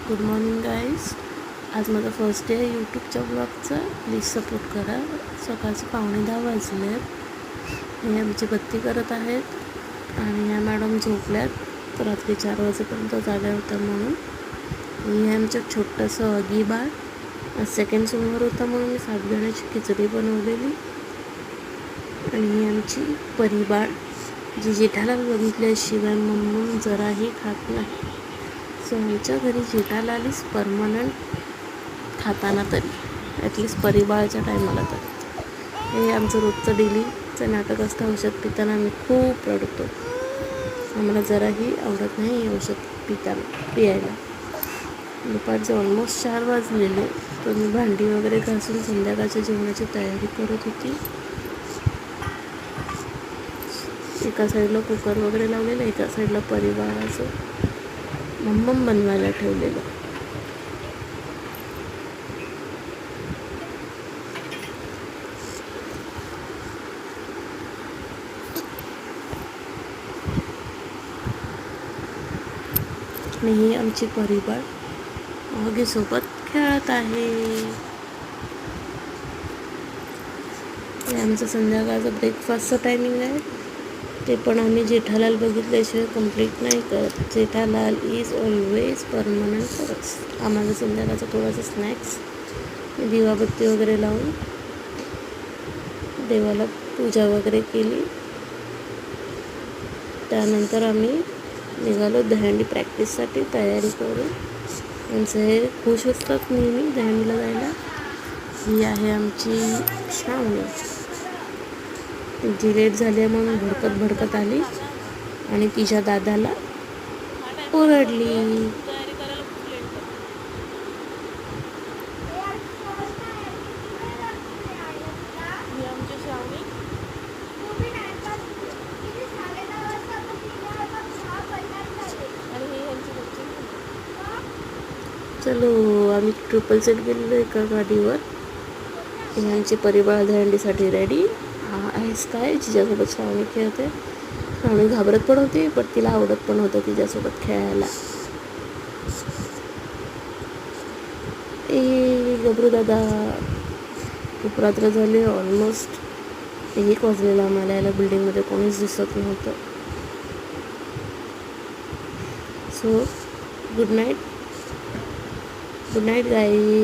Good morning guys. आज माझा first day आहे यूट्यूबच्या ब्लॉगचा. प्लीज सपोर्ट करा. सकाळचे 9:15 वाजले आहेत. हे आमची बत्ती करत आहेत आणि या मॅडम झोपल्यात रात्री 4 वाजेपर्यंत जाग्या होत्या म्हणून. हे आमचं छोटंसं अगी बाळ. आज सेकंड सोमवार होता म्हणून मी साबुदाण्याची खिचडी बनवलेली. आणि ही आमची परिबाळ जी जेठालाल बघितल्याशिवाय मम्मम जराही खात नाही. सो आमच्या घरी जेठालालीच परमनंट खाताना तरी, ॲटलिस्ट परिबाळाच्या टायमाला तरी. हे आमचं रोजचं डेलीचं नाटक असतं. औषध पिताना आम्ही खूप रडतो. आम्हाला जराही आवडत नाही हे औषध पियायला. दुपारचे ऑलमोस्ट 4 वाजलेले. तर मी भांडी वगैरे घासून संध्याकाळच्या जेवणाची तयारी करत होती. एका साईडला कुकर वगैरे लावलेलं, एका साईडला परिबाळाचं मम्मम बनवायला ठेवलेलं. आणि ही आमची परिबाळ ऑगीसोबत खेळत आहे. हे आमचं संध्याकाळचं ब्रेकफास्टचं टायमिंग आहे. ते पण आम्ही जेठालाल बघितल्याशिवाय कंप्लीट नाही करत. Jethalal is always permanent for us. आम्हाला संध्याकाळचं थोडंसं स्नॅक्स, दिवाबत्ती वगैरे लावून देवाला पूजा वगैरे केली. त्यानंतर आम्ही निघालो दहीहंडी प्रॅक्टिससाठी तयारी करून. आमचं हे खुश असतात नेहमी दहीहंडीला जायला. ही आहे आमची श्रावणी. जी लेट झाली म्हणून भडकत आली आणि तिच्या दादाला ओरडली. चलो, आम्ही ट्रिपल सेट गेलेलो एका गाडीवर. ही आमची परिबाळ दहीहंडीसाठी रेडी आहेस काय. जिच्यासोबत श्रावणी खेळते. श्रावणी घाबरत पण होती, पण तिला आवडत पण होतं तिच्यासोबत खेळायला. गबरू दादा. खूप रात्र झाली. ऑलमोस्ट 1 वाजलेला आम्हाला यायला. बिल्डिंगमध्ये कोणीच दिसत नव्हतं. So good night guys.